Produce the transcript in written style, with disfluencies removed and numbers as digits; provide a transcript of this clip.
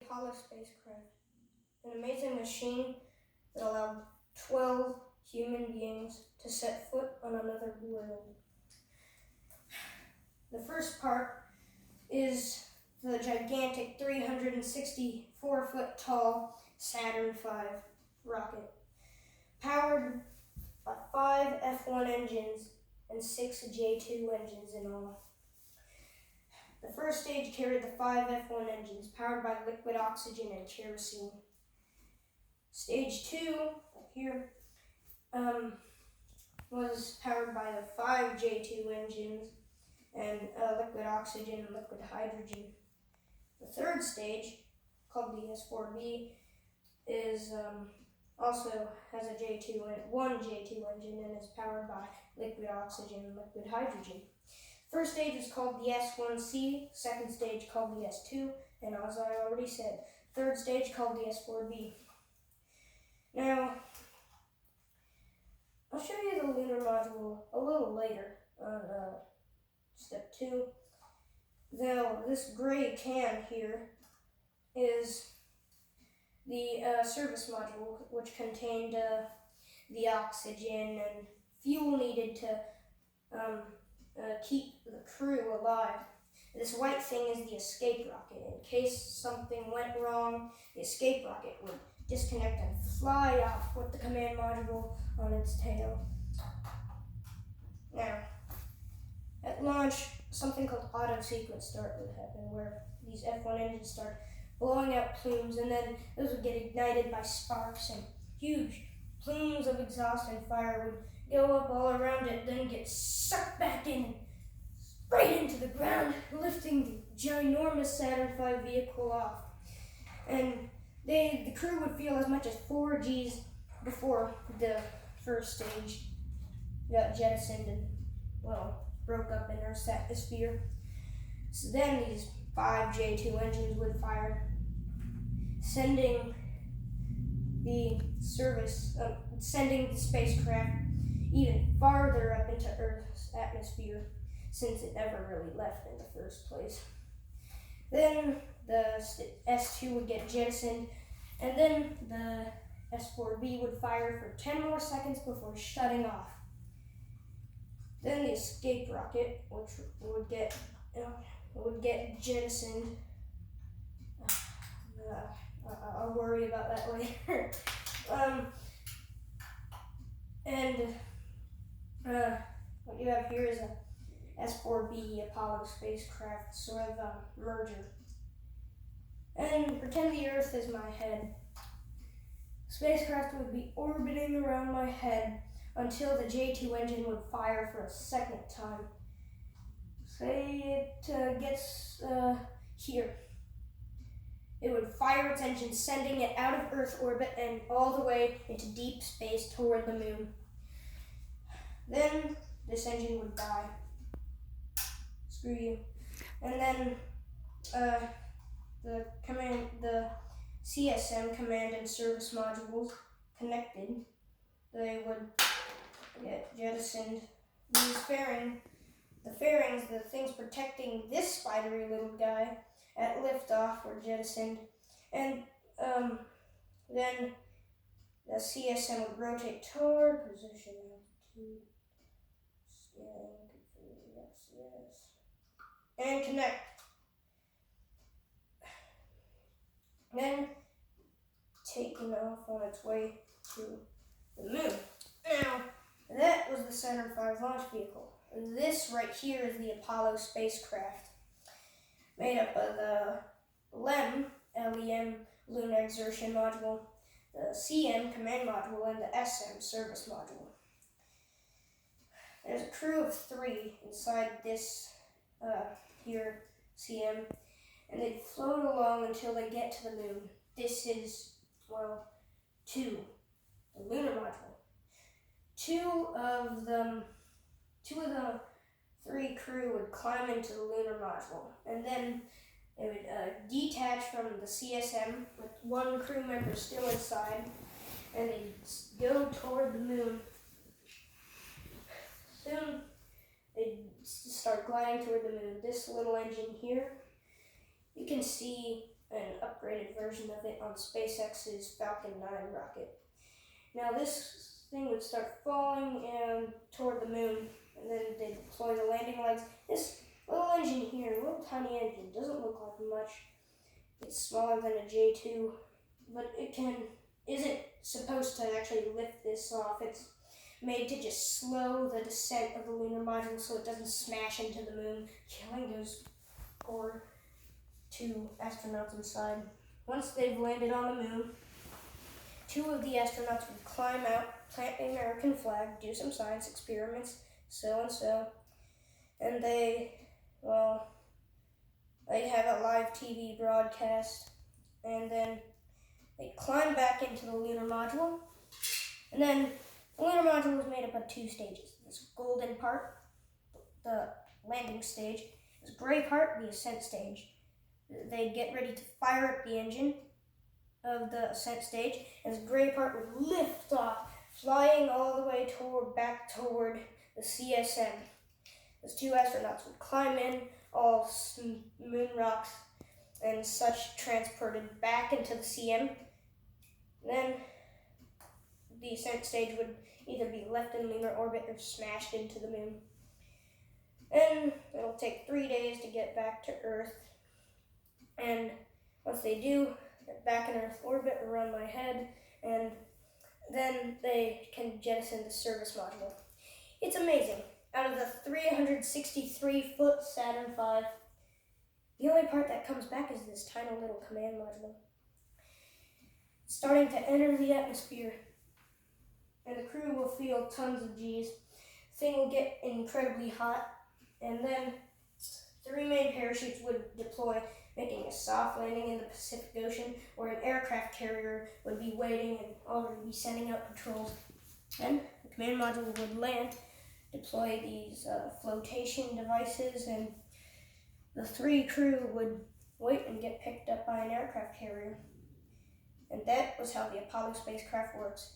Apollo spacecraft, an amazing machine that allowed 12 human beings to set foot on another world. The first part is the gigantic 364-foot tall Saturn V rocket, powered by 5 F1 engines and 6 J2 engines in all. The first stage carried the 5 F1 engines, powered by liquid oxygen and kerosene. Stage 2, here, was powered by the 5 J2 engines and liquid oxygen and liquid hydrogen. The third stage, called the S4B, is also has a one J2 engine and is powered by liquid oxygen and liquid hydrogen. First stage is called the S1C, second stage called the S2, and as I already said, third stage called the S4B. Now, I'll show you the lunar module a little later on step 2. Now, this gray can here is the service module, which contained the oxygen and fuel needed to keep the crew alive. This white thing is the escape rocket. In case something went wrong, the escape rocket would disconnect and fly off with the command module on its tail. Now, at launch, something called auto sequence start would happen, where these F1 engines start blowing out plumes, and then those would get ignited by sparks, and huge plumes of exhaust and fire would go up all around it, then get sucked back in, right into the ground, lifting the ginormous Saturn V vehicle off. And the crew would feel as much as 4 Gs before the first stage got jettisoned and, well, broke up in Earth's atmosphere. So then these 5 J2 engines would fire, sending the spacecraft even farther up into Earth's atmosphere, since it never really left in the first place. Then the S2 would get jettisoned, and then the S4B would fire for 10 more seconds before shutting off. Then the escape rocket, which would get jettisoned. I'll worry about that later. What you have here is a S4B Apollo spacecraft sort of merger. And pretend the Earth is my head. The spacecraft would be orbiting around my head until the J2 engine would fire for a second time. Say it gets here. It would fire its engine, sending it out of Earth orbit and all the way into deep space toward the moon. Then this engine would die. Screw you. And then the CSM command and service modules connected. They would get jettisoned. These the fairings, the things protecting this spidery little guy at liftoff, were jettisoned. And then the CSM would rotate toward position, altitude, scan, configure, yes, and connect. Then taking off on its way to the moon. Now, that was the Saturn V launch vehicle. This right here is the Apollo spacecraft, made up of the LEM Lunar Exertion Module, the CM Command Module, and the SM Service Module. There's a crew of 3 inside this here CM, and they float along until they get to the moon. This is, well, 2, the lunar module. Two of the 3 crew would climb into the lunar module, and then they would detach from the CSM with 1 crew member still inside, and they'd go toward the moon. Soon, they'd start gliding toward the moon. This little engine here, you can see an upgraded version of it on SpaceX's Falcon 9 rocket. Now this thing would start falling toward the moon, and then they deploy the landing legs. This little engine here, little tiny engine, doesn't look like much. It's smaller than a J2, but isn't supposed to actually lift this off. It's made to just slow the descent of the lunar module so it doesn't smash into the moon, killing those poor 2 astronauts inside. Once they've landed on the moon, 2 of the astronauts would climb out, plant the American flag, do some science experiments, so and so, and they'd have a live TV broadcast, and then they'd climb back into the lunar module, and then the lunar module was made up of 2 stages. This golden part, the landing stage, this gray part, the ascent stage. They'd get ready to fire up the engine of the ascent stage, and this gray part would lift off, flying all the way back toward the CSM. Those 2 astronauts would climb in, all moon rocks and such transported back into the CM. Then the ascent stage would either be left in lunar orbit or smashed into the moon. And it'll take 3 days to get back to Earth. And once they do, they're back in Earth orbit around my head, and then they can jettison the service module. It's amazing. Out of the 363-foot Saturn V, the only part that comes back is this tiny little command module. It's starting to enter the atmosphere, and the crew will feel tons of G's. The thing will get incredibly hot, and then 3 main parachutes would deploy, making a soft landing in the Pacific Ocean, where an aircraft carrier would be waiting and already be sending out patrols. Then the command module would land, deploy these flotation devices, and the 3 crew would wait and get picked up by an aircraft carrier. And that was how the Apollo spacecraft works.